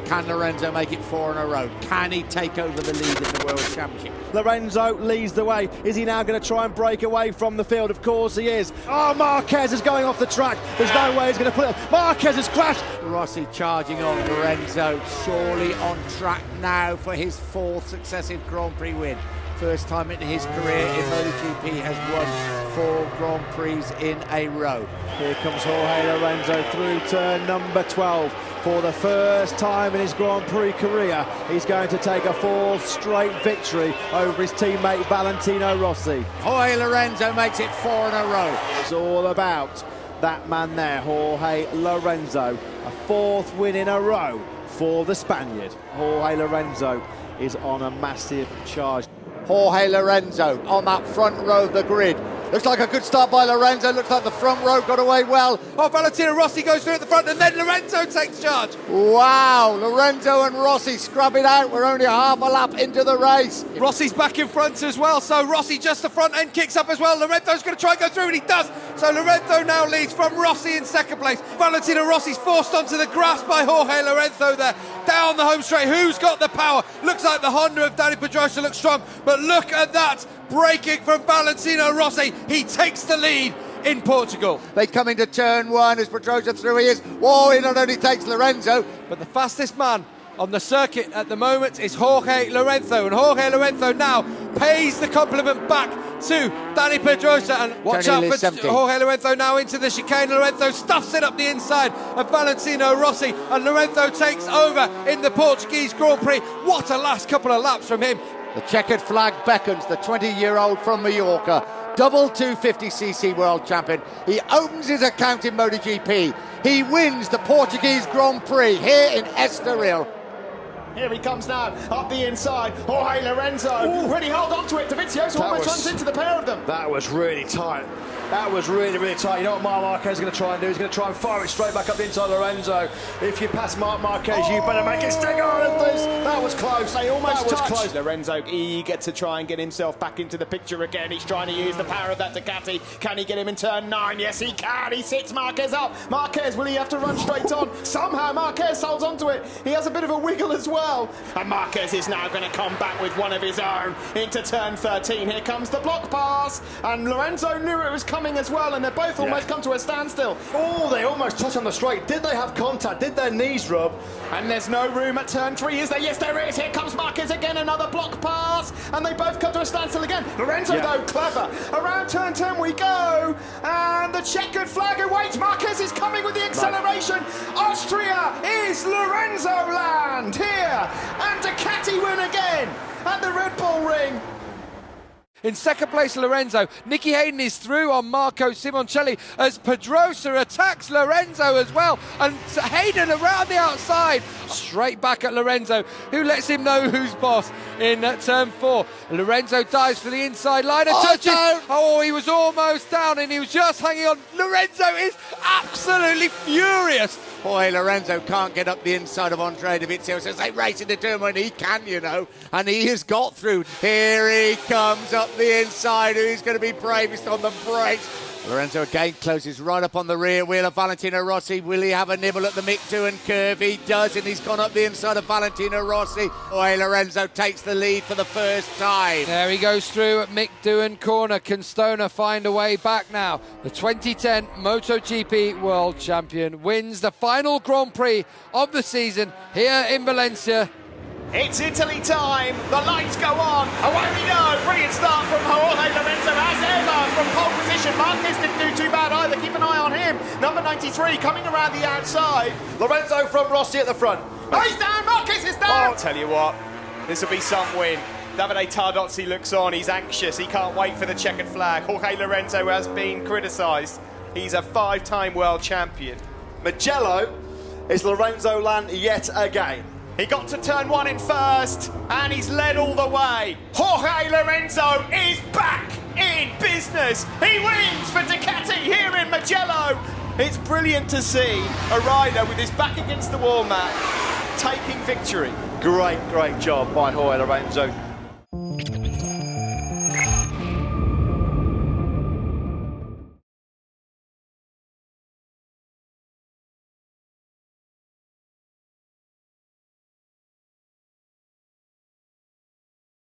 Can Lorenzo make it 4 in a row? Can he take over the lead in the World Championship? Lorenzo leads the way. Is he now going to try and break away from the field? Of course he is. Oh, Marquez is going off the track. There's no way he's going to put it. Marquez has crashed. Rossi charging on. Lorenzo surely on track now for his 4th successive Grand Prix win. First time in his career in MotoGP has won 4 Grand Prix in a row. Here comes Jorge Lorenzo through turn number 12. For the first time in his Grand Prix career, he's going to take a 4th straight victory over his teammate Valentino Rossi. Jorge Lorenzo makes it 4 in a row. It's all about that man there, Jorge Lorenzo. A 4th win in a row for the Spaniard. Jorge Lorenzo is on a massive charge. Jorge Lorenzo on that front row of the grid. Looks like a good start by Lorenzo. Looks like the front row got away well. Oh, Valentino Rossi goes through at the front and then Lorenzo takes charge. Wow, Lorenzo and Rossi scrub it out. We're only half a lap into the race. Rossi's back in front as well, so Rossi just the front end kicks up as well. Lorenzo's going to try and go through and he does. So Lorenzo now leads from Rossi in 2nd place. Valentino Rossi's forced onto the grass by Jorge Lorenzo there. Down the home straight, who's got the power? Looks like the Honda of Dani Pedrosa looks strong, but look at that, braking from Valentino Rossi. He takes the lead in Portugal. They come into turn 1 as Pedrosa through he is. Whoa, he not only takes Lorenzo, but the fastest man on the circuit at the moment is Jorge Lorenzo, and Jorge Lorenzo now pays the compliment back to Dani Pedrosa, and watch out for Jorge Lorenzo now into the chicane. Lorenzo stuffs it up the inside of Valentino Rossi, and Lorenzo takes over in the Portuguese Grand Prix. What a last couple of laps from him. The checkered flag beckons. The 20-year-old from Mallorca, double 250cc world champion. He opens his account in MotoGP. He wins the Portuguese Grand Prix here in Estoril. Here he comes now, up the inside. Jorge Lorenzo, really hold on to it. Dovizioso almost runs into the pair of them. That was really tight. That was really, really tight. You know what Marc Marquez is going to try and do? He's going to try and fire it straight back up the inside Lorenzo. If you pass Marc Marquez, you better make it stick on. That was close. They almost touched. Close. Lorenzo eager to try and get himself back into the picture again. He's trying to use the power of that Ducati. Can he get him in turn 9? Yes, he can. He sits Marquez up. Marquez, will he have to run straight on? Somehow Marquez holds on to it. He has a bit of a wiggle as well. And Marquez is now going to come back with one of his own into turn 13. Here comes the block pass. And Lorenzo knew it was coming as well, and they both almost come to a standstill. Oh, they almost touched on the straight. Did they have contact? Did their knees rub? And there's no room at turn 3, is there? Yes, there is. Here comes Marquez again, another block pass, and they both come to a standstill again. Lorenzo, though, clever. Around turn 10 we go, and the checkered flag awaits. Marquez is coming with the acceleration. Austria is Lorenzo land here, and Ducati win again at the Red Bull Ring. In 2nd place, Lorenzo. Nicky Hayden is through on Marco Simoncelli as Pedrosa attacks Lorenzo as well. And Hayden around the outside, straight back at Lorenzo, who lets him know who's boss in turn 4. Lorenzo dives for the inside line and touches. Oh, he was almost down and he was just hanging on. Lorenzo is absolutely furious. Boy, Lorenzo can't get up the inside of Andre Dovizioso as they race into turn 1. He can, you know, and he has got through. Here he comes up the inside. Who's going to be bravest on the brakes? Lorenzo again closes right up on the rear wheel of Valentino Rossi. Will he have a nibble at the Mick Doohan curve? He does, and he's gone up the inside of Valentino Rossi. Boy, Lorenzo takes the lead for the first time. There he goes through at Mick Doohan corner. Can Stoner find a way back now? The 2010 MotoGP World Champion wins the final Grand Prix of the season here in Valencia. It's Italy time, the lights go on, away we go, brilliant start from Jorge Lorenzo as ever from pole position. Marquez didn't do too bad either, keep an eye on him. Number 93 coming around the outside. Lorenzo from Rossi at the front. Oh, he's down, Marquez is down! I'll tell you what, this will be some win. Davide Tardozzi looks on, he's anxious, he can't wait for the checkered flag. Jorge Lorenzo has been criticised, he's a 5-time world champion. Mugello is Lorenzo land yet again. He got to turn 1 in first, and he's led all the way. Jorge Lorenzo is back in business. He wins for Ducati here in Mugello. It's brilliant to see a rider with his back against the wall, Matt, taking victory. Great job by Jorge Lorenzo.